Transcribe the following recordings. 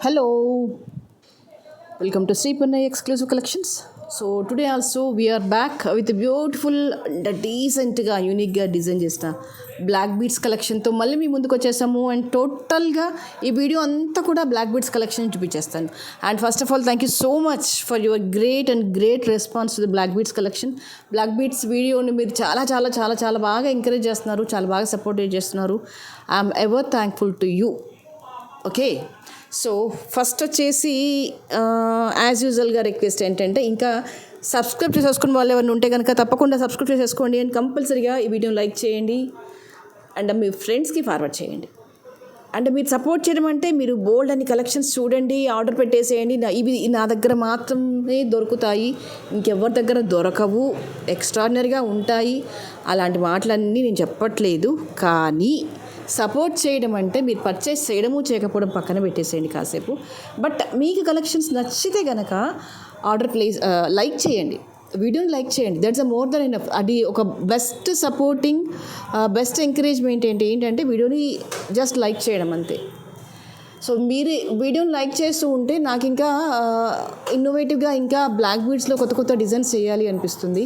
Hello, welcome to Sri Purnai Exclusive Collections. So today also we are back with a beautiful, decentగా యూనిక్గా design చేసిన black beads కలెక్షన్తో మళ్ళీ మీ ముందుకు వచ్చేసాము. And టోటల్గా ఈ వీడియో అంతా కూడా బ్లాక్ బీడ్స్ కలెక్షన్ చూపించేస్తాను. And first of all thank you so much for your great response to the black beads collection. Black beads వీడియోని మీరు చాలా బాగా ఎంకరేజ్ చేస్తున్నారు, చాలా బాగా సపోర్ట్ చేస్తున్నారు. I'm ever thankful to you. Okay, so first వచ్చేసి యాజ్ యూజువల్గా రిక్వెస్ట్ ఏంటంటే, ఇంకా సబ్స్క్రైబ్ చేసేసుకుని వాళ్ళు ఎవరైనా ఉంటే కనుక తప్పకుండా సబ్స్క్రైబ్ చేసేసుకోండి. అండ్ కంపల్సరీగా ఈ వీడియోని లైక్ చేయండి అండ్ మీ ఫ్రెండ్స్కి ఫార్వర్డ్ చేయండి. అండ్ మీరు సపోర్ట్ చేయడం అంటే మీరు బోల్డ్ అని కలెక్షన్స్ చూడండి, ఆర్డర్ పెట్టేసేయండి. ఇవి నా దగ్గర మాత్రమే దొరుకుతాయి, ఇంకెవరి దగ్గర దొరకవు, ఎక్స్ట్రాడినరీగా ఉంటాయి అలాంటి మాటలన్నీ నేను చెప్పట్లేదు. కానీ సపోర్ట్ చేయడం అంటే మీరు పర్చేస్ చేయడము చేయకపోవడం పక్కన పెట్టేసేయండి కాసేపు. బట్ మీకు కలెక్షన్స్ నచ్చితే కనుక ఆర్డర్ లైక్ చేయండి, వీడియోని లైక్ చేయండి. That's a more than enough. అది ఒక బెస్ట్ సపోర్టింగ్, బెస్ట్ ఎంకరేజ్మెంట్ ఏంటంటే వీడియోని జస్ట్ లైక్ చేయడం అంతే. సో మీరు వీడియోని లైక్ చేస్తూ ఉంటే నాకు ఇంకా ఇన్నోవేటివ్గా ఇంకా బ్లాక్ బీడ్స్లో కొత్త డిజైన్స్ చేయాలి అనిపిస్తుంది.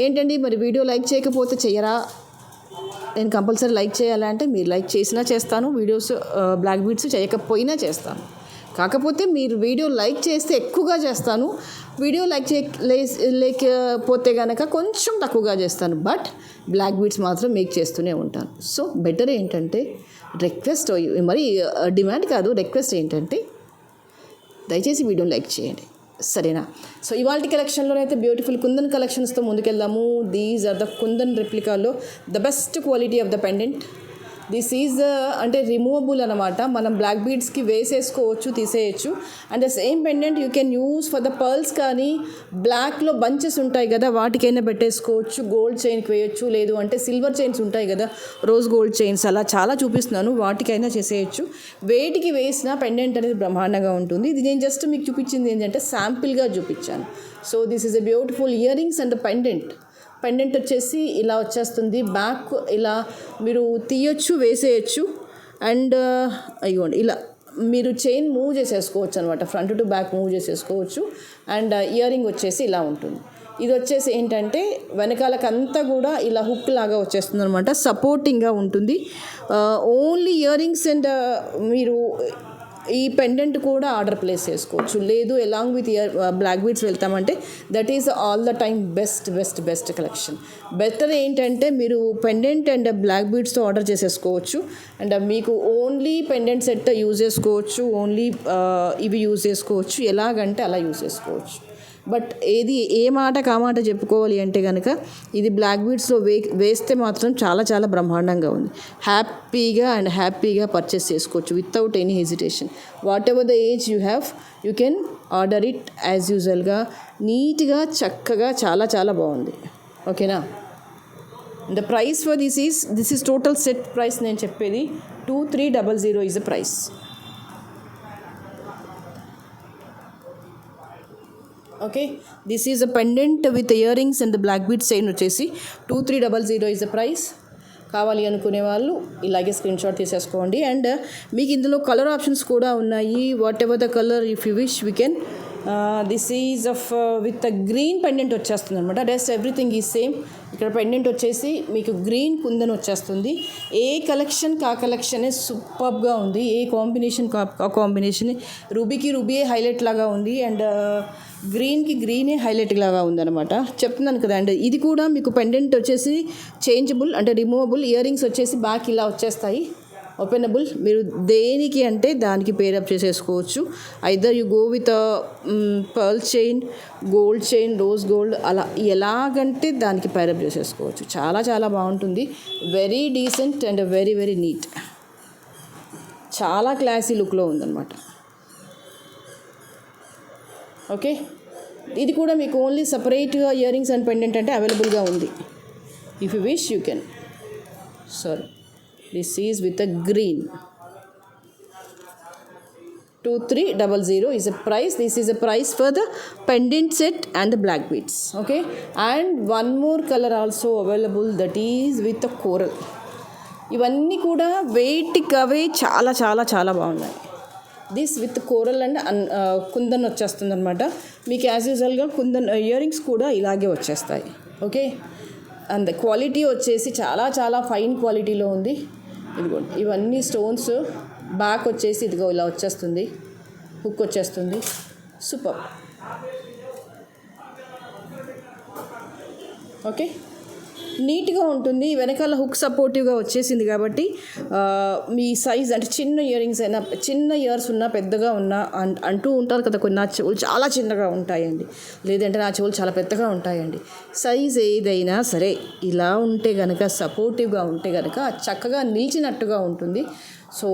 ఏంటండి మరి వీడియో లైక్ చేయకపోతే చెయ్యరా? నేను కంపల్సరీ లైక్ చేయాలంటే మీరు లైక్ చేసినా చేస్తాను, వీడియోస్ బ్లాక్ బీడ్స్ చేయకపోయినా చేస్తాను. కాకపోతే మీరు వీడియో లైక్ చేస్తే ఎక్కువగా చేస్తాను, వీడియో లేకపోతే కనుక కొంచెం తక్కువగా చేస్తాను. బట్ బ్లాక్ బీడ్స్ మాత్రం మేక్ చేస్తూనే ఉంటాను. సో బెటర్ ఏంటంటే రిక్వెస్ట్, మరి డిమాండ్ కాదు, రిక్వెస్ట్ ఏంటంటే దయచేసి వీడియోని లైక్ చేయండి, సరేనా? సో ఇవాళ కలెక్షన్లోనైతే బ్యూటిఫుల్ కుందన్ కలెక్షన్స్తో ముందుకెళ్దాము. దీస్ ఆర్ ద కుందన్ రెప్లికాలో the best quality of the pendant. This is అంటే రిమూవబుల్ అనమాట. మనం బ్లాక్ బీడ్స్కి వేసేసుకోవచ్చు, తీసేయచ్చు. And the same pendant you can use for the pearls, కానీ బ్లాక్లో బంచెస్ ఉంటాయి కదా వాటికైనా పెట్టేసుకోవచ్చు. గోల్డ్ చైన్కి వేయచ్చు, లేదు అంటే సిల్వర్ చైన్స్ ఉంటాయి కదా, రోజ్ గోల్డ్ చైన్స్, అలా చాలా చూపిస్తున్నాను, వాటికైనా చేసేయచ్చు. వేటికి వేసిన పెండెంట్ అనేది బ్రహ్మాండంగా ఉంటుంది. ఇది నేను జస్ట్ మీకు చూపించింది ఏంటంటే శాంపిల్గా చూపించాను. So this is a beautiful year rings and pendant వచ్చేసి ఇలా వచ్చేస్తుంది. బ్యాక్ ఇలా మీరు తీయొచ్చు, వేసేయచ్చు. అండ్ అయ్యోండి ఇలా మీరు చైన్ మూవ్ చేసేసుకోవచ్చు అనమాట, ఫ్రంట్ టు బ్యాక్ మూవ్ చేసేసుకోవచ్చు. అండ్ ఇయర్ రింగ్ వచ్చేసి ఇలా ఉంటుంది. ఇది వచ్చేసి ఏంటంటే వెనకాలకంతా కూడా ఇలా హుక్ లాగా వచ్చేస్తుంది అనమాట, సపోర్టింగ్గా ఉంటుంది. ఓన్లీ ఇయర్ రింగ్స్ అండ్ మీరు ఈ పెండెంట్ కూడా ఆర్డర్ ప్లేస్ చేసుకోవచ్చు. లేదు అలాంగ్ విత్ బ్లాక్ బీడ్స్ వెళ్తామంటే that is all the time best collection. Better ఏంటంటే మీరు పెండెంట్ అండ్ బ్లాక్ బీడ్స్తో ఆర్డర్ చేసేసుకోవచ్చు. అండ్ మీకు ఓన్లీ పెండెంట్ సెట్ యూజ్ చేసుకోవచ్చు, ఓన్లీ ఇవి యూజ్ చేసుకోవచ్చు, ఎలాగంటే అలా యూజ్ చేసుకోవచ్చు. బట్ ఏ మాట కామాట చెప్పుకోవాలి అంటే కనుక ఇది బ్లాక్ బీడ్స్లో వేస్తే మాత్రం చాలా బ్రహ్మాండంగా ఉంది. హ్యాపీగా పర్చేస్ చేసుకోవచ్చు without any hesitation. Whatever the age you have, you can order it as యూజువల్గా, నీట్గా చక్కగా చాలా బాగుంది. ఓకేనా? The price for this is total set price నేను చెప్పేది 2300 is the price. Okay, this is a pendant with year rings and the black bead chain వచ్చేసి 2300 is the price. కావాలి అనుకునే వాళ్ళు ఇలాగే స్క్రీన్ షాట్ తీసేసుకోండి. అండ్ మీకు ఇందులో కలర్ ఆప్షన్స్ కూడా ఉన్నాయి. What ever the colour if you wish we can. This is of with green pendant వచ్చేస్తుంది అనమాట. Rest everything is same. ఇక్కడ పెండెంట్ వచ్చేసి మీకు గ్రీన్ కుందన్ వచ్చేస్తుంది. ఏ కలెక్షన్ కా కలెక్షనే సూపర్గా ఉంది. ఏ కాంబినేషన్ ఆ కాంబినేషన్. రూబీయే హైలైట్ లాగా ఉంది, అండ్ గ్రీన్కి గ్రీనే హైలైట్ లాగా ఉందన్నమాట. చెప్తున్నాను కదా. అండ్ ఇది కూడా మీకు పెండెంట్ వచ్చేసి చేంజబుల్ అంటే రిమూవబుల్. ఇయర్ రింగ్స్ వచ్చేసి బ్యాక్ ఇలా వచ్చేస్తాయి, ఓపెనబుల్. మీరు దేనికి అంటే దానికి పేరప్ చేసేసుకోవచ్చు. Either you go with pearl chain, gold chain, rose gold, అలా ఎలాగంటే దానికి పేరప్ చేసేసుకోవచ్చు. చాలా బాగుంటుంది. Very decent and very neat. చాలా క్లాసీ లుక్లో ఉందన్నమాట. ఓకే, ఇది కూడా మీకు ఓన్లీ సపరేట్గా ఇయర్ రింగ్స్ అండ్ పెండెంట్ అంటే అవైలబుల్గా ఉంది. If you wish you can. Sorry, this is with a green. 2300 is a price. This is a price for the pendant set and the black beads. Okay, and one more color also available, that is with the coral. ఇవన్నీ కూడా వెయిట్కి అవే చాలా బాగున్నాయి. This with coral and kundan వచ్చేస్తుంది అనమాట. మీకు as యూజువల్గా kundan ear rings కూడా ఇలాగే వచ్చేస్తాయి. ఓకే, అండ్ క్వాలిటీ వచ్చేసి చాలా చాలా ఫైన్ క్వాలిటీలో ఉంది. ఇదిగోండి, ఇవన్నీ స్టోన్స్. బ్యాక్ వచ్చేసి ఇదిగో ఇలా వచ్చేస్తుంది, హుక్ వచ్చేస్తుంది. సూపర్. ఓకే, నీట్గా ఉంటుంది. వెనకాల హుక్ సపోర్టివ్గా వచ్చేసింది కాబట్టి మీ సైజ్ అంటే చిన్న ఇయర్ రింగ్స్ అయినా, చిన్న ఇయర్స్ ఉన్నా పెద్దగా ఉన్నా అంటూ ఉంటారు కదా, కొన్ని నా చెవులు చాలా చిన్నగా ఉంటాయండి, లేదంటే నా చెవులు చాలా పెద్దగా ఉంటాయండి. సైజ్ ఏదైనా సరే ఇలా ఉంటే కనుక, సపోర్టివ్గా ఉంటే కనుక చక్కగా నిలిచినట్టుగా ఉంటుంది. సో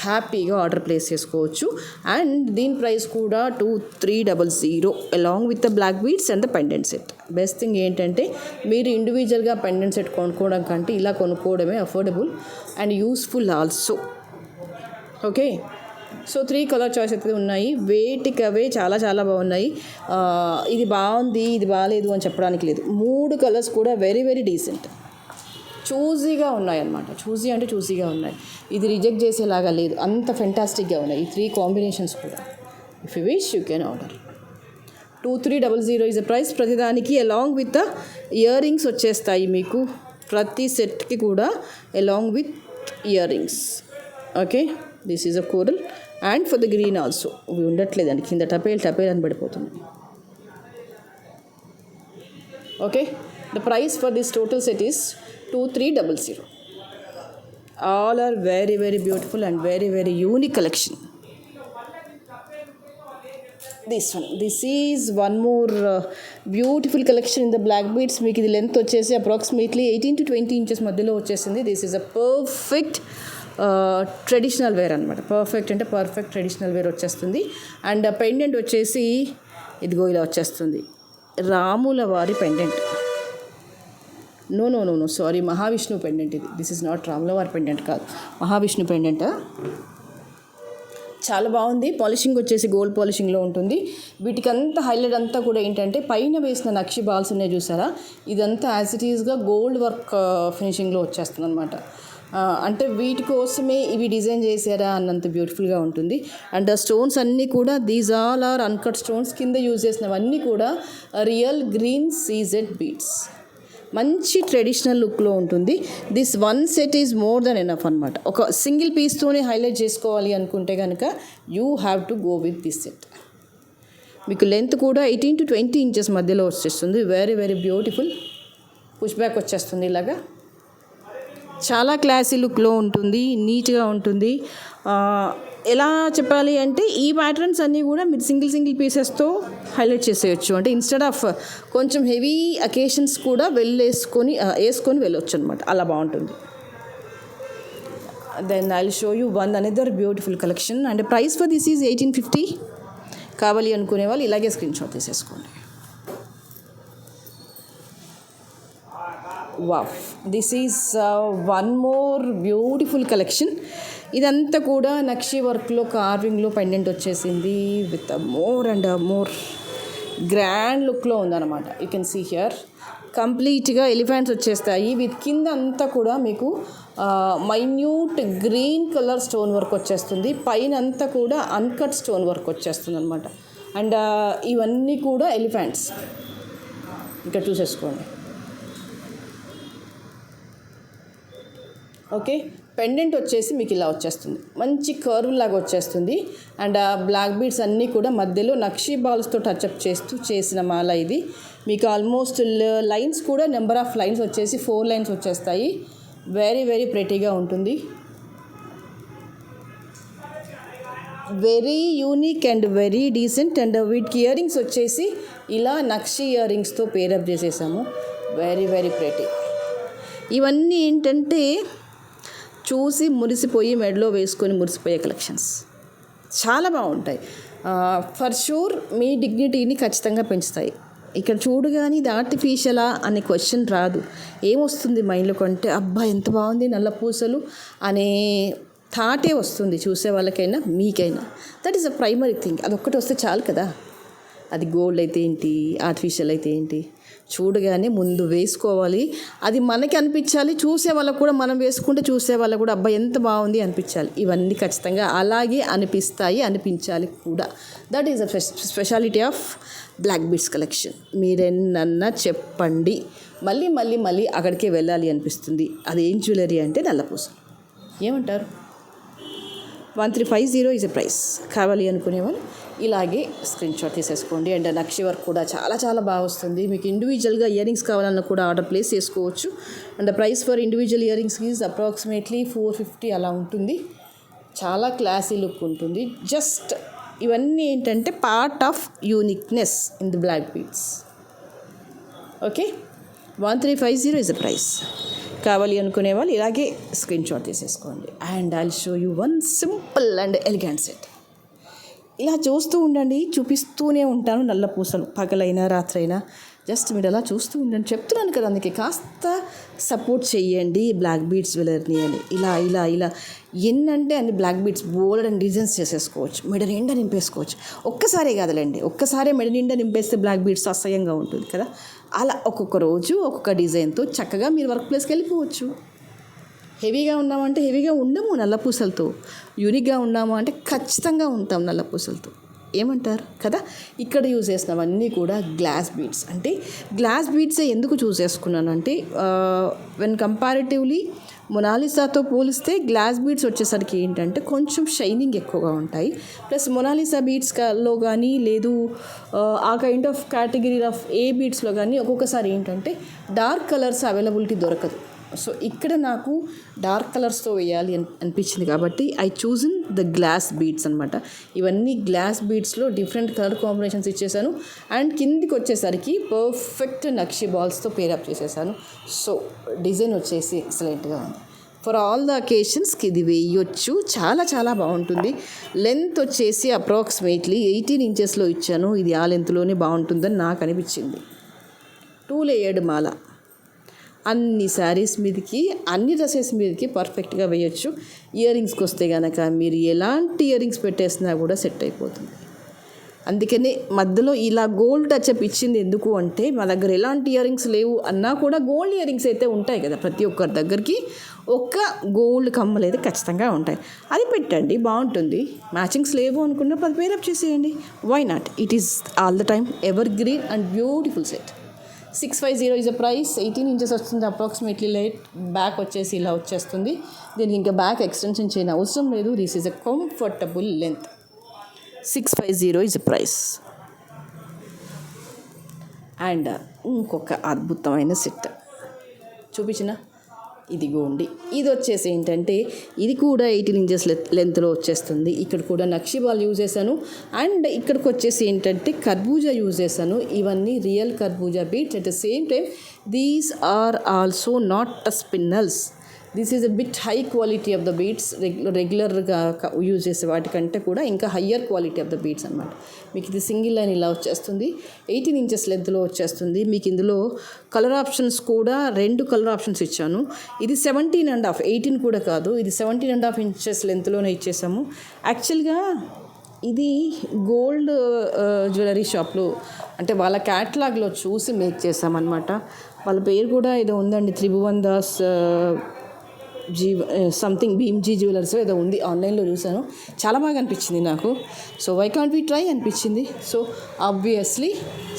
హ్యాపీగా ఆర్డర్ ప్లేస్ చేసుకోవచ్చు. అండ్ దీని ప్రైస్ కూడా 2300 along with the black beads and the pendant set. Best thing ఏంటంటే మీరు ఇండివిజువల్గా పెండెంట్ సెట్ కొనుక్కోవడం కంటే ఇలా కొనుక్కోవడమే affordable and useful also. Okay, so 3 colour choice అయితే ఉన్నాయి. వేటికి అవే చాలా చాలా బాగున్నాయి. ఇది బాగుంది, ఇది బాగాలేదు అని చెప్పడానికి లేదు. 3 కలర్స్ కూడా వెరీ వెరీ డీసెంట్, చూజీగా ఉన్నాయి అన్నమాట. చూజీ అంటే చూజీగా ఉన్నాయి. ఇది రిజెక్ట్ చేసేలాగా లేదు, అంత ఫెంటాస్టిక్గా ఉన్నాయి ఈ 3 కాంబినేషన్స్ కూడా. If you wish you can order. 2300 is the price. ప్రతిదానికి along with the earrings వచ్చేస్తాయి మీకు, ప్రతి సెట్కి కూడా along with ear rings. Okay, this is a coral and for the green also. ఇవి ఉండట్లేదండి, కింద టపేల్ అని పడిపోతుంది. Okay, the price for this total set is 2300. All are very very beautiful and very very unique collection. This is one more beautiful collection in the black beads. మీకు ఇది length వచ్చేసి approximately 18 to 20 inches మధ్యలో వచ్చేసింది. This is a perfect traditional wear అనమాట. Perfect అంటే perfect traditional wear వచ్చేస్తుంది. And pendant వచ్చేసి ఇదిగో ఇలా వచ్చేస్తుంది, రాముల వారి pendant. No sorry, Mahavishnu pendant ఇది. దిస్ ఇస్ నాట్ రాములవారి పెండెంట్ కాదు, మహావిష్ణు పెండెంట్. చాలా బాగుంది. పాలిషింగ్ వచ్చేసి గోల్డ్ పాలిషింగ్లో ఉంటుంది. వీటికంతా హైలైట్ అంతా కూడా ఏంటంటే పైన వేసిన నక్షి బాల్స్ ఉన్నాయి చూసారా, ఇదంతా యాజ్ ఇట్ ఈస్గా గోల్డ్ వర్క్ ఫినిషింగ్లో వచ్చేస్తుంది అనమాట. అంటే వీటి కోసమే ఇవి డిజైన్ చేశారా అన్నంత బ్యూటిఫుల్గా ఉంటుంది. అండ్ స్టోన్స్ అన్నీ కూడా these all are uncut stones. కింద యూజ్ చేసినవన్నీ కూడా రియల్ గ్రీన్ సీజెడ్ బీడ్స్. మంచి ట్రెడిషనల్ లుక్లో ఉంటుంది. This one set is more than enough అనమాట. ఒక సింగిల్ పీస్తోనే హైలైట్ చేసుకోవాలి అనుకుంటే కనుక you have to go with this set. మీకు లెంత్ కూడా 18 to 20 inches మధ్యలో వచ్చేస్తుంది. Very very beautiful. Push back వచ్చేస్తుంది ఇలాగా. చాలా క్లాసీ లుక్లో ఉంటుంది, నీట్గా ఉంటుంది. ఎలా చెప్పాలి అంటే ఈ ప్యాటర్న్స్ అన్నీ కూడా మీరు సింగిల్ పీసెస్తో హైలైట్ చేసేయచ్చు. అంటే ఇన్స్టెడ్ ఆఫ్ కొంచెం హెవీ అకేషన్స్ కూడా వేసుకొని వెళ్ళొచ్చు అనమాట. అలా బాగుంటుంది. Then I will show you one another beautiful collection. And price for this is 1850. కావాలి అనుకునే వాళ్ళు ఇలాగే స్క్రీన్ షాట్ తీసేసుకోండి. Wow, this is one more beautiful collection. ఇదంతా కూడా నక్షి వర్క్లో కార్వింగ్లో పెండెంట్ వచ్చేసింది with more and more grand లుక్లో ఉందన్నమాట. యూ కెన్ సీ హియర్ కంప్లీట్గా ఎలిఫెంట్స్ వచ్చేస్తాయి. విత్ కింద అంతా కూడా మీకు minute green colour stone work వచ్చేస్తుంది. పైన అంతా కూడా అన్కట్ స్టోన్ వర్క్ వచ్చేస్తుంది అనమాట. అండ్ ఇవన్నీ కూడా ఎలిఫెంట్స్. ఇక్కడ చూసేసుకోండి. ఓకే, పెండెంట్ వచ్చేసి మీకు ఇలా వచ్చేస్తుంది, మంచి కర్వ్ లాగా వచ్చేస్తుంది. అండ్ బ్లాక్ బీడ్స్ అన్నీ కూడా మధ్యలో నక్షీ బాల్స్తో టచ్అప్ చేస్తూ చేసిన మాల ఇది. మీకు ఆల్మోస్ట్ లైన్స్ కూడా నెంబర్ ఆఫ్ లైన్స్ వచ్చేసి 4 లైన్స్ వచ్చేస్తాయి. వెరీ వెరీ ప్రెటీగా ఉంటుంది. Very unique and very decent. And వీటికి ఇయర్ రింగ్స్ వచ్చేసి ఇలా నక్షి ఇయర్ రింగ్స్తో పేరప్ చేసేసాము. Very very pretty. ఇవన్నీ ఏంటంటే చూసి మురిసిపోయి మెడలో వేసుకొని మురిసిపోయే కలెక్షన్స్ చాలా బాగుంటాయి. ఫర్ షూర్ మీ డిగ్నిటీని ఖచ్చితంగా పెంచుతాయి. ఇక్కడ చూడగానే ఇది ఆర్టిఫిషియలా అనే క్వశ్చన్ రాదు. ఏమొస్తుంది మైండ్లోకి అంటే అబ్బా ఎంత బాగుంది నల్ల పూసలు అనే థాటే వస్తుంది చూసే వాళ్ళకైనా మీకైనా. That is a primary thing. అదొక్కటి వస్తే చాలు కదా. అది గోల్డ్ అయితే ఏంటి, ఆర్టిఫిషియల్ అయితే ఏంటి, చూడగానే ముందు వేసుకోవాలి. అది మనకి అనిపించాలి, చూసే వాళ్ళకు కూడా, మనం వేసుకుంటే చూసే వాళ్ళకు కూడా అబ్బాయి ఎంత బాగుంది అనిపించాలి. ఇవన్నీ ఖచ్చితంగా అలాగే అనిపించాలి కూడా. That is the speciality of black beads collection. మీరెన్నన్నా చెప్పండి, మళ్ళీ మళ్ళీ మళ్ళీ అక్కడికే వెళ్ళాలి అనిపిస్తుంది. అదేం జ్యువెలరీ అంటే నల్లపూసలు. ఏమంటారు? 1350 ఈజ్ ఎ ప్రైస్. కావాలి అనుకునేవాళ్ళు ఇలాగే స్క్రీన్ షాట్ తీసేసుకోండి. అండ్ నక్షి వర్క్ కూడా చాలా చాలా బాగా వస్తుంది. మీకు ఇండివిజువల్గా ఇయర్ రింగ్స్ కావాలన్నా కూడా ఆర్డర్ ప్లేస్ చేసుకోవచ్చు. And the price for individual ear rings is approximately 450 అలా ఉంటుంది. చాలా క్లాసీ లుక్ ఉంటుంది. జస్ట్ ఇవన్నీ ఏంటంటే part of uniqueness in the black beads. Okay, 1350 is the price. కావాలి అనుకునే వాళ్ళు ఇలాగే స్క్రీన్ షాట్ తీసేసుకోండి. And I'll show you one simple and elegant set. ఇలా చూస్తూ ఉండండి, చూపిస్తూనే ఉంటాను నల్ల పూసలు, పగలైనా రాత్రైనా. జస్ట్ మీరు అలా చూస్తూ ఉండండి, చెప్తున్నాను కదా. అందుకే కాస్త సపోర్ట్ చేయండి బ్లాక్ బీడ్స్ జ్యువెలరీని అని. ఇలా ఇలా ఇలా ఎన్నంటే అన్ని black beads bold and designs చేసేసుకోవచ్చు, మెడ నిండా నింపేసుకోవచ్చు. ఒక్కసారే కాదులేండి, ఒక్కసారే మెడ నిండా నింపేస్తే బ్లాక్ బీడ్స్ అసహ్యంగా ఉంటుంది కదా. అలా ఒక్కొక్క రోజు ఒక్కొక్క డిజైన్తో చక్కగా మీరు వర్క్ ప్లేస్కి వెళ్ళిపోవచ్చు. హెవీగా ఉన్నామంటే హెవీగా ఉండము నల్లపూసలతో, యూనిక్గా ఉన్నాము అంటే ఖచ్చితంగా ఉంటాం నల్లపూసలతో. ఏమంటారు కదా. ఇక్కడ యూజ్ చేసినవన్నీ కూడా గ్లాస్ బీడ్స్. అంటే గ్లాస్ బీడ్సే ఎందుకు చూస్ చేసుకున్నాను అంటే, వెన్ కంపారిటివ్లీ మొనాలిసాతో పోలిస్తే గ్లాస్ బీడ్స్ వచ్చేసరికి ఏంటంటే కొంచెం షైనింగ్ ఎక్కువగా ఉంటాయి. ప్లస్ మొనాలిసా బీడ్స్లో కానీ లేదు ఆ కైండ్ ఆఫ్ కేటగిరీ ఆఫ్ ఏ బీడ్స్లో కానీ ఒక్కొక్కసారి ఏంటంటే డార్క్ కలర్స్ అవైలబిలిటీ దొరకదు. సో ఇక్కడ నాకు డార్క్ కలర్స్తో వేయాలి అనిపించింది కాబట్టి I chosen the glass beads అనమాట. ఇవన్నీ గ్లాస్ బీడ్స్లో డిఫరెంట్ కలర్ కాంబినేషన్స్ ఇచ్చేసాను. అండ్ కిందికి వచ్చేసరికి పర్ఫెక్ట్ నక్షి బాల్స్తో పేరప్ చేసేసాను. సో డిజైన్ వచ్చేసి ఎక్సలెంట్గా ఉంది. ఫర్ ఆల్ ద అకేషన్స్కి ఇది వేయొచ్చు, చాలా చాలా బాగుంటుంది. లెంత్ వచ్చేసి అప్రాక్సిమేట్లీ 18 ఇంచెస్లో ఇచ్చాను. ఇది ఆ లెంత్లోనే బాగుంటుందని నాకు అనిపించింది. 2 లేయర్డ్ మాల అన్ని శారీస్ మీదకి, అన్ని డ్రెస్సెస్ మీదకి పర్ఫెక్ట్గా వేయచ్చు. ఇయర్ రింగ్స్కి వస్తే కనుక మీరు ఎలాంటి ఇయర్ రింగ్స్ పెట్టేసినా కూడా సెట్ అయిపోతుంది. అందుకనే మధ్యలో ఇలా గోల్డ్ టచ్అప్ ఇచ్చింది ఎందుకు అంటే, మా దగ్గర ఎలాంటి ఇయర్ రింగ్స్ లేవు అన్నా కూడా గోల్డ్ ఇయర్ రింగ్స్ అయితే ఉంటాయి కదా, ప్రతి ఒక్కరి దగ్గరికి ఒక్క గోల్డ్ కమ్మలు అయితే ఖచ్చితంగా ఉంటాయి. అది పెట్టండి, బాగుంటుంది. మ్యాచింగ్స్ లేవు అనుకున్నప్పుడు అది పేరప్ చేసేయండి. Why not? It is all the time evergreen and beautiful set. 650 is a price. 18 inches వస్తుంది అప్రాక్సిమేట్లీ. లైట్ బ్యాక్ వచ్చేసి ఇలా వచ్చేస్తుంది. దీనికి ఇంకా బ్యాక్ ఎక్స్టెన్షన్ చేయని అవసరం లేదు. This is a comfortable length. 650 is a price. And ఇంకొక అద్భుతమైన సెట్ చూపించిన, ఇదిగోండి. ఇది వచ్చేసి ఏంటంటే ఇది కూడా 18 ఇంచెస్ లెంత్లో వచ్చేస్తుంది. ఇక్కడ కూడా నక్షి బాల్ యూజ్ చేశాను. అండ్ ఇక్కడికి వచ్చేసి ఏంటంటే కర్బూజా యూజ్ చేశాను. ఇవన్నీ రియల్ కర్బూజా beads. At the same time these are also not spinels. This is a bit high quality of the beads. రెగ్యులర్గా యూజ్ చేసే వాటికంటే కూడా ఇంకా higher quality of the beads అనమాట. మీకు ఇది సింగిల్ లైన్ ఇలా వచ్చేస్తుంది. 18 ఇంచెస్ లెంత్లో వచ్చేస్తుంది. మీకు ఇందులో కలర్ ఆప్షన్స్ కూడా 2 కలర్ ఆప్షన్స్ ఇచ్చాను. ఇది 17.5, 18 కూడా కాదు, ఇది 17.5 ఇంచెస్ లెంత్లోనే ఇచ్చేసాము. యాక్చువల్గా ఇది గోల్డ్ జ్యువెలరీ షాప్లో అంటే వాళ్ళ క్యాటలాగ్లో చూసి మేక్ చేసామన్నమాట. వాళ్ళ పేరు కూడా ఏదో ఉందండి, త్రిభువన్ దాస్ సంథింగ్ భీమ్జీ జ్యువెలర్స్ ఏదో ఉంది. ఆన్లైన్లో చూసాను, చాలా బాగా అనిపించింది నాకు. So why can't we try అనిపించింది. సో ఆబ్వియస్లీ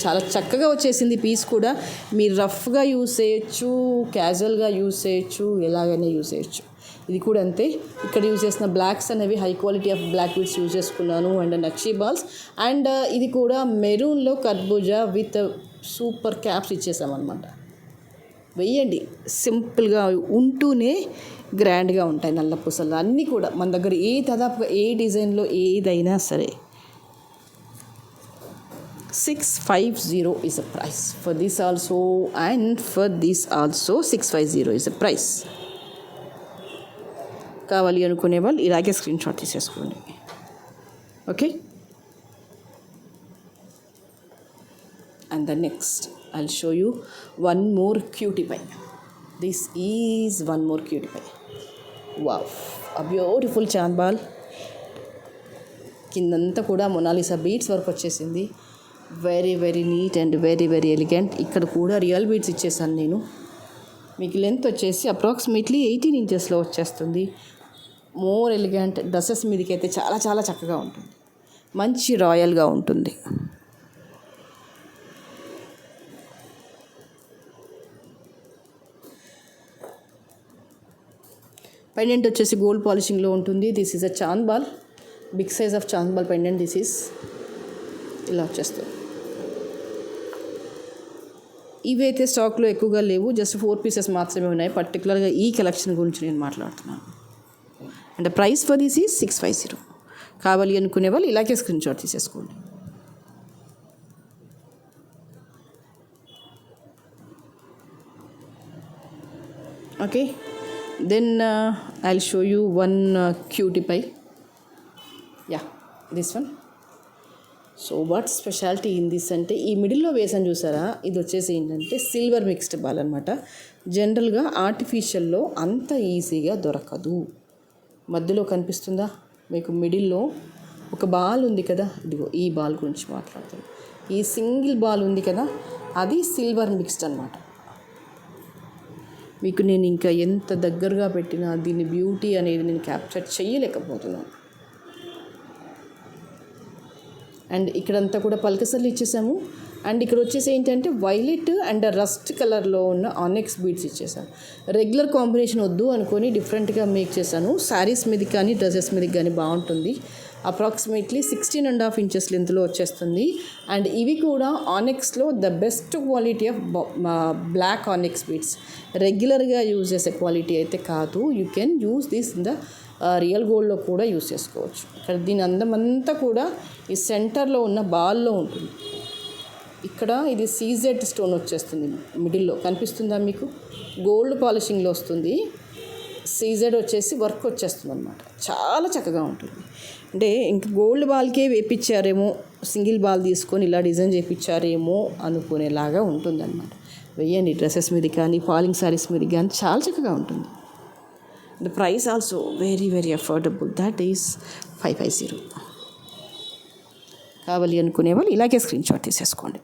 చాలా చక్కగా వచ్చేసింది పీస్ కూడా. మీరు రఫ్గా యూస్ చేయొచ్చు, క్యాజువల్గా యూస్ చేయొచ్చు, ఎలాగైనా యూస్ చేయొచ్చు. ఇది కూడా అంతే. ఇక్కడ యూజ్ చేసిన బ్లాక్స్ అనేవి high quality of black beads use చేసుకున్నాను. And nakshi balls. అండ్ ఇది కూడా మెరూన్లో కర్బూజా విత్ సూపర్ క్యాప్స్ ఇచ్చేసామన్నమాట. వెయ్యండి, సింపుల్గా ఉంటూనే గ్రాండ్గా ఉంటాయి నల్ల పూసలు అన్నీ కూడా. మన దగ్గర దాదాపుగా ఏ డిజైన్లో ఏదైనా సరే. 650 is a price for this also, and for this also 650 is a price. కావాలి అనుకునే వాళ్ళు ఇలాగే స్క్రీన్ షాట్ తీసేసుకోండి. Okay, and the next I'll show you one more cutie pie. This is one more cutie pie. Wow, a beautiful chand ball. కిందంతా కూడా Mona Lisa beads work వచ్చేసింది. Very very neat and very very elegant. ఇక్కడ కూడా real beads ఇచ్చేసాను నేను. మీకు length వచ్చేసి approximately 18 ఇంచెస్లో వచ్చేస్తుంది. More elegant. డ్రెస్సెస్ మీదకి అయితే చాలా చాలా చక్కగా ఉంటుంది, మంచి రాయల్గా ఉంటుంది. పెండెంట్ వచ్చేసి గోల్డ్ పాలిషింగ్లో ఉంటుంది. This is a chand ball, big size of chand ball pendant. This is ఇలా వచ్చేస్తుంది. ఇవైతే స్టాక్లో ఎక్కువగా లేవు, జస్ట్ 4 పీసెస్ మాత్రమే ఉన్నాయి. పర్టికులర్గా ఈ కలెక్షన్ గురించి నేను మాట్లాడుతున్నాను. And price for this is 650. కావాలి అనుకునే వాళ్ళు ఇలాగే స్క్రీన్ షాట్ తీసేసుకోండి. Okay, then I'll show you one cutie pie. Yeah, this one. So what speciality in this అంటే, ఈ మిడిల్లో వేసాను చూసారా, ఇది వచ్చేసి ఏంటంటే సిల్వర్ మిక్స్డ్ బాల్ అనమాట. జనరల్గా ఆర్టిఫిషియల్లో అంత ఈజీగా దొరకదు. మధ్యలో కనిపిస్తుందా మీకు, మిడిల్లో ఒక బాల్ ఉంది కదా, ఇదిగో ఈ బాల్ గురించి మాట్లాడుతాను. ఈ సింగిల్ బాల్ ఉంది కదా, అది సిల్వర్ మిక్స్డ్ అనమాట. మీకు నేను ఇంకా ఎంత దగ్గరగా పెట్టినా దీని బ్యూటీ అనేది నేను క్యాప్చర్ చేయలేకపోతున్నాను. అండ్ ఇక్కడంతా కూడా పల్కసర్లు ఇచ్చేసాము. అండ్ ఇక్కడ వచ్చేసి ఏంటంటే వైలెట్ అండ్ రస్ట్ కలర్లో ఉన్న ఆనెక్స్ బీడ్స్ ఇచ్చేసాను. రెగ్యులర్ కాంబినేషన్ వద్దు అనుకొని డిఫరెంట్గా మేక్ చేశాను. శారీస్ మీదకి కానీ డ్రెస్సెస్ మీదకి కానీ బాగుంటుంది. అప్రాక్సిమేట్లీ 16.5 ఇంచెస్ లెంత్లో వచ్చేస్తుంది. అండ్ ఇవి కూడా ఆనెక్స్లో the best quality of black onyx beads. రెగ్యులర్గా యూజ్ చేసే క్వాలిటీ అయితే కాదు. You can use this in the real గోల్డ్లో కూడా యూజ్ చేసుకోవచ్చు. ఇక్కడ దీని అందమంతా కూడా ఈ సెంటర్లో ఉన్న బాల్లో ఉంటుంది. ఇక్కడ ఇది సీజెడ్ స్టోన్ వచ్చేస్తుంది మిడిల్లో, కనిపిస్తుందా మీకు, గోల్డ్ పాలిషింగ్లో వస్తుంది. సీజెడ్ వచ్చేసి వర్క్ వచ్చేస్తుంది అనమాట. చాలా చక్కగా ఉంటుంది. అంటే ఇంక గోల్డ్ బాల్కే వేపించారేమో, సింగిల్ బాల్ తీసుకొని ఇలా డిజైన్ చేయించారేమో అనుకునేలాగా ఉంటుంది అనమాట. వెయ్యండి డ్రెస్సెస్ మీద కానీ ఫాలింగ్ శారీస్ మీద కానీ చాలా చక్కగా ఉంటుంది. The price also very very affordable, that is 550. కావాలి అనుకునే వాళ్ళు ఇలాగే స్క్రీన్ షాట్ తీసేసుకోండి.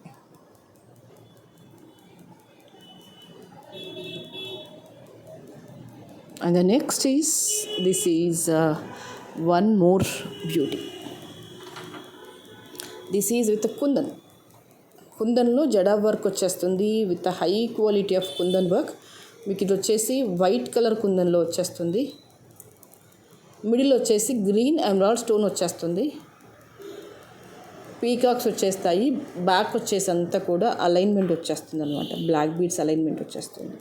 And the next is, this is one more beauty. This is with kundan. కుందన్లో జడా వర్క్ వచ్చేస్తుంది with high quality of kundan work. మీకు ఇది వచ్చేసి వైట్ కలర్ కుందన్లో వచ్చేస్తుంది. మిడిల్ వచ్చేసి గ్రీన్ ఎమరాల్డ్ స్టోన్ వచ్చేస్తుంది. పీకాక్స్ వచ్చేస్తాయి. బ్యాక్ వచ్చేసి అంతా కూడా అలైన్మెంట్ వచ్చేస్తుంది అనమాట. బ్లాక్ బీడ్స్ అలైన్మెంట్ వచ్చేస్తుంది.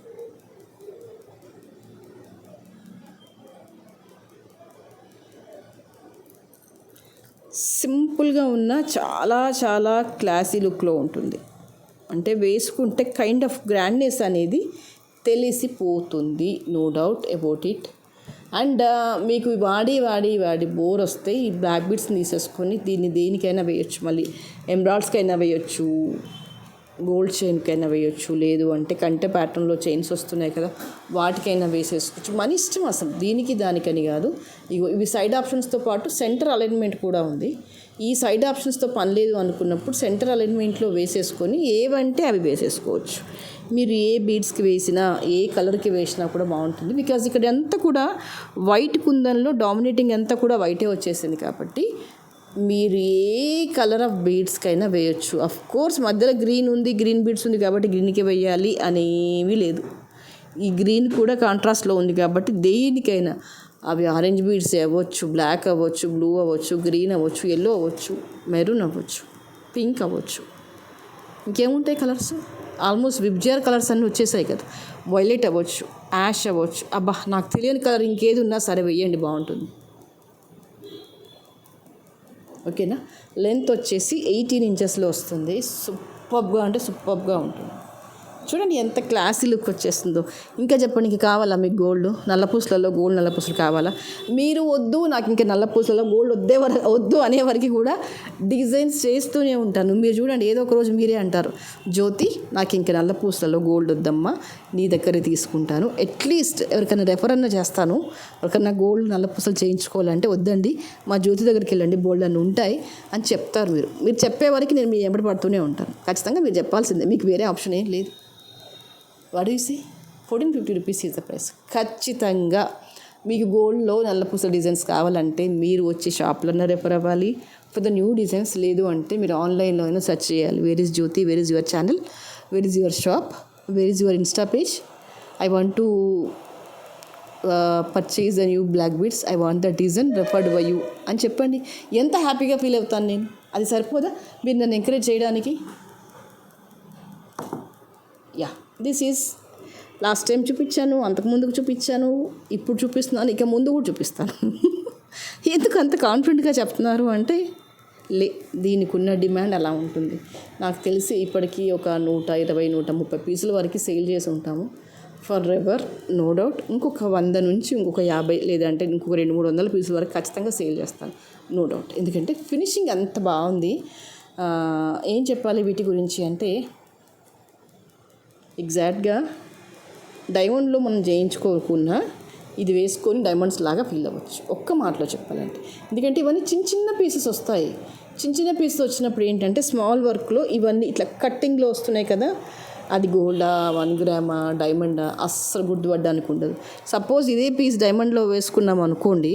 సింపుల్గా ఉన్న చాలా చాలా క్లాసీ లుక్లో ఉంటుంది. అంటే వేసుకుంటే కైండ్ ఆఫ్ గ్రాండ్నెస్ అనేది తెలిసిపోతుంది, no doubt about it. And మీకు వాడి వాడి వాడి బోర్ వస్తే ఈ బ్లాక్ బీడ్స్ని తీసేసుకొని దీన్ని దేనికైనా వేయచ్చు. మళ్ళీ ఎంబ్రాయిడ్స్కైనా వేయచ్చు, గోల్డ్ చైన్కైనా వేయచ్చు, లేదు అంటే కంటె ప్యాటర్న్లో చైన్స్ వస్తున్నాయి కదా, వాటికైనా వేసేసుకోవచ్చు. మన ఇష్టం అసలు, దీనికి దానికని కాదు. ఇగో ఇవి సైడ్ ఆప్షన్స్తో పాటు సెంటర్ అలైన్మెంట్ కూడా ఉంది. ఈ సైడ్ ఆప్షన్స్తో పని లేదు అనుకున్నప్పుడు సెంటర్ అలైన్మెంట్లో వేసేసుకొని ఏవంటే అవి వేసేసుకోవచ్చు. మీరు ఏ బీడ్స్కి వేసినా ఏ కలర్కి వేసినా కూడా బాగుంటుంది. బికాజ్ ఇక్కడ అంతా కూడా వైట్ కుందన్లో డామినేటింగ్ అంతా కూడా వైటే వచ్చేసింది కాబట్టి మీరు ఏ కలర్ ఆఫ్ బీడ్స్కైనా వేయచ్చు. అఫ్ కోర్స్ మధ్యలో గ్రీన్ ఉంది, గ్రీన్ బీడ్స్ ఉంది కాబట్టి గ్రీన్కే వేయాలి అనేవి లేదు. ఈ గ్రీన్ కూడా కాంట్రాస్ట్లో ఉంది కాబట్టి దేనికైనా, అవి ఆరెంజ్ బీడ్స్ అవ్వచ్చు, బ్లాక్ అవ్వచ్చు, బ్లూ అవ్వచ్చు, గ్రీన్ అవ్వచ్చు, ఎల్లో అవ్వచ్చు, మెరూన్ అవ్వచ్చు, పింక్ అవ్వచ్చు, ఇంకేముంటాయి కలర్స్, ఆల్మోస్ట్ విబ్జిఆర్ కలర్స్ అన్నీ వచ్చేసాయి కదా, వైలెట్ అవ్వచ్చు, యాష్ అవ్వచ్చు. అబ్బా నాకు తెలియని కలర్ ఇంకేది ఉన్నా సరే వెయ్యండి, బాగుంటుంది. ఓకేనా. లెంత్ వచ్చేసి 18 ఇంచెస్లో వస్తుంది. సూపర్గా అంటే సూపర్గా ఉంటుంది. చూడండి ఎంత క్లాసీ లుక్ వచ్చేస్తుందో. ఇంకా చెప్పండి, ఇంకా కావాలా మీకు గోల్డ్? నల్లపూసలలో గోల్డ్ నల్లపూసలు కావాలా? మీరు వద్దు నాకు ఇంకా నల్లపూసలలో గోల్డ్ వద్దు అనే వరకు కూడా డిజైన్స్ చేస్తూనే ఉంటాను. మీరు చూడండి, ఏదో ఒక రోజు మీరే అంటారు, జ్యోతి నాకు ఇంకా నల్లపూసలలో గోల్డ్ వద్దమ్మా, నీ దగ్గరే తీసుకుంటాను, అట్లీస్ట్ ఎవరికైనా రెఫర్ అన్నా చేస్తాను, ఎవరికైనా గోల్డ్ నల్లపూసలు చేయించుకోవాలంటే వద్దండి మా జ్యోతి దగ్గరికి వెళ్ళండి, గోల్డ్ అని ఉంటాయి అని చెప్తారు. మీరు చెప్పే వరకు నేను మీ వెంబడి పడుతూనే ఉంటాను. ఖచ్చితంగా మీరు చెప్పాల్సిందే, మీకు వేరే ఆప్షన్ ఏం లేదు. What you see 1450 rupees is the price. ఖచ్చితంగా మీకు గోల్డ్లో నల్లపూస డిజైన్స్ కావాలంటే మీరు వచ్చి షాప్లోనే రెఫర్ అవ్వాలి ఫర్ ద న్యూ డిజైన్స్. లేదు అంటే మీరు ఆన్లైన్లో అయినా సెర్చ్ చేయాలి. Where is Jyoti, where is your channel, where is your shop, where is your Insta page, I want to purchase the new black beads, I want the design referred by you అని చెప్పండి. ఎంత హ్యాపీగా feel అవుతాను నేను. అది సరిపోదా మీరు నన్ను encourage చేయడానికి? Yeah, this is lost time చూపించాను, అంతకుముందుకు చూపించాను, ఇప్పుడు చూపిస్తున్నాను, ఇక ముందు కూడా చూపిస్తాను. ఎందుకు అంత కాన్ఫిడెంట్గా చెప్తున్నారు అంటే దీనికి ఉన్న డిమాండ్ అలా ఉంటుంది. నాకు తెలిసి ఇప్పటికీ ఒక 120, 130 పీసుల వరకు సేల్ చేసి ఉంటాము. ఫర్ ఎవర్ నో డౌట్ ఇంకొక 100 నుంచి ఇంకొక 50 లేదంటే ఇంకొక 200-300 పీసుల వరకు ఖచ్చితంగా సేల్ చేస్తాను, నో డౌట్. ఎందుకంటే ఫినిషింగ్ అంత బాగుంది. ఏం చెప్పాలి వీటి గురించి అంటే, ఎగ్జాక్ట్గా డైమండ్లో మనం చేయించుకోకున్నా ఇది వేసుకొని డైమండ్స్ లాగా ఫీల్ అవ్వచ్చు, ఒక్క మాటలో చెప్పాలంటే. ఎందుకంటే ఇవన్నీ చిన్న చిన్న పీసెస్ వస్తాయి. చిన్న చిన్న పీసెస్ వచ్చినప్పుడు ఏంటంటే స్మాల్ వర్క్లో ఇవన్నీ ఇట్లా కట్టింగ్లో వస్తున్నాయి కదా, అది గోల్డా 1 గ్రామా డైమండా అస్సలు గుర్తుపడ్డానికి ఉండదు. సపోజ్ ఇదే పీస్ డైమండ్లో వేసుకున్నాం అనుకోండి,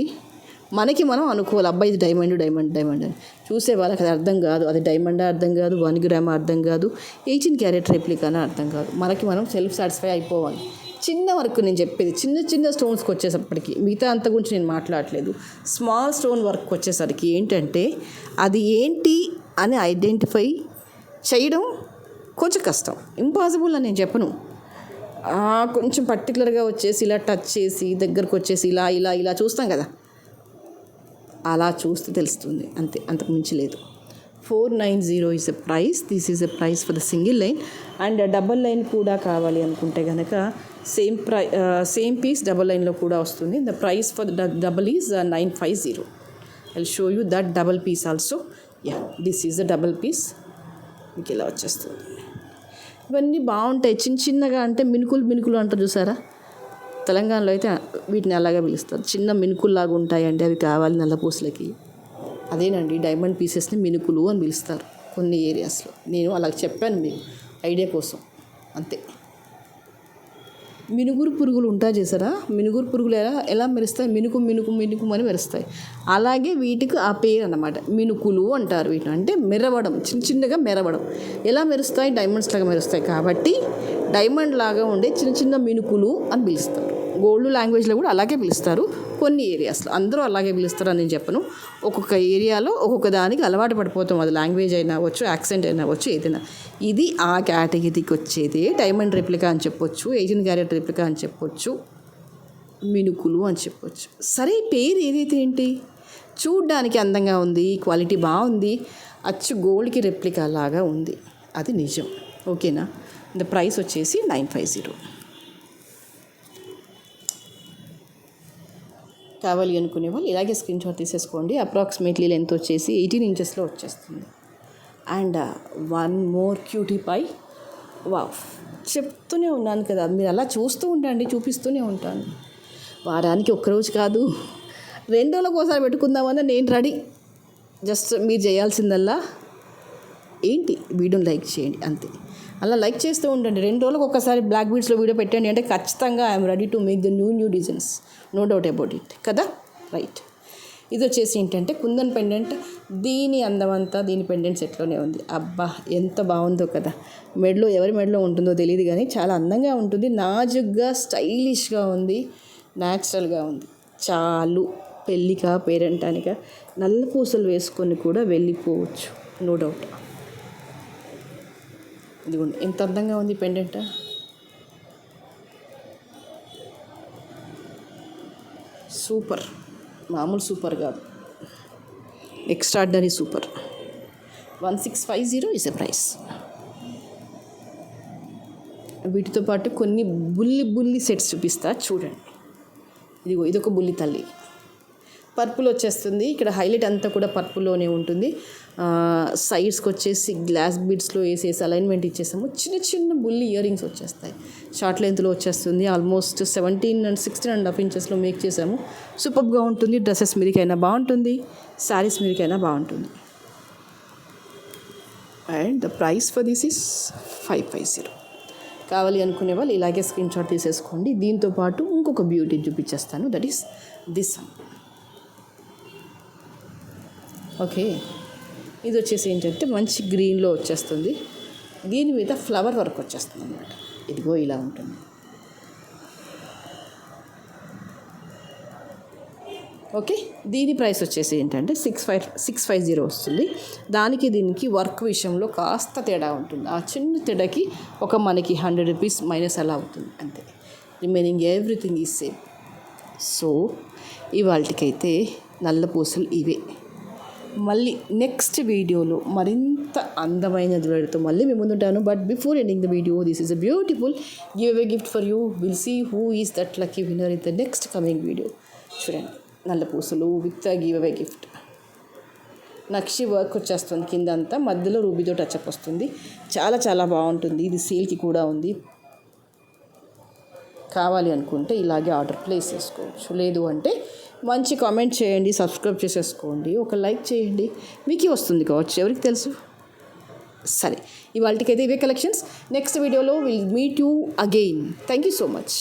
మనకి మనం అనుకోవాలి అబ్బాయి ఇది డైమండ్ అని. చూసే వాళ్ళకి అది అర్థం కాదు, అది డైమండా అర్థం కాదు, 1 గ్రామా అర్థం కాదు, 18 క్యారెట్ రెప్లికానా అర్థం కాదు. మనకి మనం సెల్ఫ్ సాటిస్ఫై అయిపోవాలి. చిన్న వర్క్ నేను చెప్పేది చిన్న చిన్న స్టోన్స్కి వచ్చేసప్పటికి, మిగతా అంత గురించి నేను మాట్లాడలేదు. స్మాల్ స్టోన్ వర్క్ వచ్చేసరికి ఏంటంటే అది ఏంటి అని ఐడెంటిఫై చేయడం కొంచెం కష్టం, ఇంపాసిబుల్ అని నేను చెప్పను. కొంచెం పర్టికులర్గా వచ్చేసి ఇలా టచ్ చేసి దగ్గరకు వచ్చేసి ఇలా ఇలా ఇలా చూస్తాం కదా, అలా చూస్తే తెలుస్తుంది అంతే, అంతకు మించి లేదు. 490 is a price. This is a price for the single line. And double line కూడా కావాలి అనుకుంటే కనుక సేమ్ పీస్ డబల్ లైన్లో కూడా వస్తుంది. The price for the double is 950. I show you that double piece also. Yeah, this is the double piece. మీకు ఇలా వచ్చేస్తుంది. ఇవన్నీ బాగుంటాయి. చిన్న చిన్నగా అంటే మినుకులు అంటారు చూసారా, తెలంగాణలో అయితే వీటిని అలాగే పిలుస్తారు. చిన్న మినుకుల్లాగా ఉంటాయండి, అవి కావాలి నల్లపూసలకి. అదేనండి డైమండ్ పీసెస్ని మినుకులు అని పిలుస్తారు కొన్ని ఏరియాస్లో. నేను అలా చెప్పాను మీకు ఐడియా కోసం, అంతే. మినుగురు పురుగులు ఉంటాయి చేసారా, మినుగురు పురుగులు ఎలా మెరుస్తాయి, మినుకు అని మెరుస్తాయి. అలాగే వీటికి ఆ పేరు అన్నమాట, మినుకులు అంటారు వీటిని. అంటే మెరవడం, చిన్నగా మెరవడం. ఎలా మెరుస్తాయి, డైమండ్స్ లాగా మెరుస్తాయి కాబట్టి డైమండ్ లాగా ఉండే చిన్న చిన్న మినుకులు అని పిలుస్తారు. గోల్డ్ లాంగ్వేజ్లో కూడా అలాగే పిలుస్తారు కొన్ని ఏరియాస్లో, అందరూ అలాగే పిలుస్తారు అని నేను చెప్పను. ఒక్కొక్క ఏరియాలో ఒక్కొక్క దానికి అలవాటు పడిపోతాం. అది లాంగ్వేజ్ అయినా అవ్వచ్చు, యాక్సెంట్ అయినా అవ్వచ్చు, ఏదైనా. ఇది ఆ కేటగిరీకి వచ్చేది డైమండ్ రెప్లికా అని చెప్పొచ్చు, 18 క్యారెట్ రెప్లికా అని చెప్పొచ్చు, మినుకులు అని చెప్పొచ్చు. సరే, పేరు ఏదైతే ఏంటి, చూడ్డానికి అందంగా ఉంది, క్వాలిటీ బాగుంది, అచ్చు గోల్డ్కి రెప్లికా లాగా ఉంది, అది నిజం. ఓకేనా. ద ప్రైస్ వచ్చేసి 950. కావాలి అనుకునే వాళ్ళు ఇలాగే స్క్రీన్ షాట్ తీసేసుకోండి. అప్రాక్సిమేట్లీ లెంత్ వచ్చేసి 18 ఇంచెస్లో వచ్చేస్తుంది. And 1 more cutie pie. Wow, చెప్తూనే ఉన్నాను కదా, మీరు అలా చూస్తూ ఉండండి, చూపిస్తూనే ఉంటాను. వారానికి ఒక్కరోజు కాదు, 2 రోజులకు ఒకసారి పెట్టుకుందామన్నా నేను రెడీ. జస్ట్ మీరు చేయాల్సిందల్లా ఏంటి, వీడియోని లైక్ చేయండి అంతే. అలా లైక్ చేస్తూ ఉండండి. 2 రోజులకు ఒకసారి బ్లాక్ బీడ్స్లో వీడియో పెట్టండి అంటే ఖచ్చితంగా I'm ready to make the new designs, no doubt about it కదా. రైట్, ఇది వచ్చేసి ఏంటంటే కుందన్ పెండెంట్. దీని అందమంతా దీని పెండెంట్ సెట్లోనే ఉంది. అబ్బా ఎంత బాగుందో కదా. మెడలో ఎవరి మెడలో ఉంటుందో తెలియదు కానీ చాలా అందంగా ఉంటుంది. నాజుగ్గా స్టైలిష్గా ఉంది, న్యాచురల్గా ఉంది. చాలు, పెళ్ళికా పేరంటానికా నల్ల పూసలు వేసుకొని కూడా వెళ్ళిపోవచ్చు, నో డౌట్. ఇదిగోండి ఎంత అందంగా ఉంది పెండెంట్. సూపర్, మామూలు సూపర్ కాదు, extraordinary super. 1650 is a price. వీటితో పాటు కొన్ని బుల్లి సెట్స్ చూపిస్తా చూడండి. ఇదొక బుల్లి తల్లి, పర్పుల్ వచ్చేస్తుంది. ఇక్కడ హైలైట్ అంతా కూడా పర్పుల్లోనే ఉంటుంది. సైడ్స్కి వచ్చేసి గ్లాస్ బీడ్స్లో వేసేసి అలైన్మెంట్ ఇచ్చేసాము. చిన్న బుల్లి ఇయర్ రింగ్స్ వచ్చేస్తాయి. షార్ట్ లెంత్లో వచ్చేస్తుంది. ఆల్మోస్ట్ 17 and 16.5 ఇంచెస్లో మేక్ చేసాము. సూపర్గా ఉంటుంది. డ్రెస్సెస్ మీదకైనా బాగుంటుంది, శారీస్ మీదకైనా బాగుంటుంది. And the price for this is 550. కావాలి అనుకునే వాళ్ళు ఇలాగే స్క్రీన్ షాట్ తీసేసుకోండి. దీంతో పాటు ఇంకొక బ్యూటీ చూపించేస్తాను, that is this one. Okay, ఇది వచ్చేసి ఏంటంటే మంచి గ్రీన్లో వచ్చేస్తుంది. దీని మీద ఫ్లవర్ వర్క్ వచ్చేస్తుంది అన్నమాట. ఇదిగో ఇలా ఉంటుంది. ఓకే, దీని ప్రైస్ వచ్చేసి ఏంటంటే 650 వస్తుంది. దీనికి వర్క్ విషయంలో కాస్త తేడా ఉంటుంది. ఆ చిన్న తేడాకి మనకి 100 రూపీస్ మైనస్ అలా అవుతుంది అంతే. Remaining everything is same. So ఇవాళకైతే నల్ల పూసలు ఇవే. మళ్ళీ నెక్స్ట్ వీడియోలో మరింత అందమైన జ్యువెలరీతో మళ్ళీ మేము ముందుంటాను. But before ending the video, this is a beautiful giveaway gift for you. Will see who is that lucky winner in the next coming video. చూడండి, నల్ల పూసలు with giveaway gift. Nakshi work వచ్చేస్తుంది కింద అంతా, మధ్యలో రూబీతో touch up వస్తుంది. చాలా బాగుంటుంది. ఇది సేల్కి కూడా ఉంది. కావాలి అనుకుంటే ఇలాగే ఆర్డర్ ప్లేస్ చేసుకోవచ్చు. లేదు అంటే మంచి కామెంట్ చేయండి, సబ్స్క్రైబ్ చేసేసుకోండి, ఒక లైక్ చేయండి, మీకే వస్తుంది కావచ్చు, ఎవరికి తెలుసు. సరే, ఇవాళకైతే ఇవే కలెక్షన్స్. నెక్స్ట్ వీడియోలో will meet you again. Thank you so much.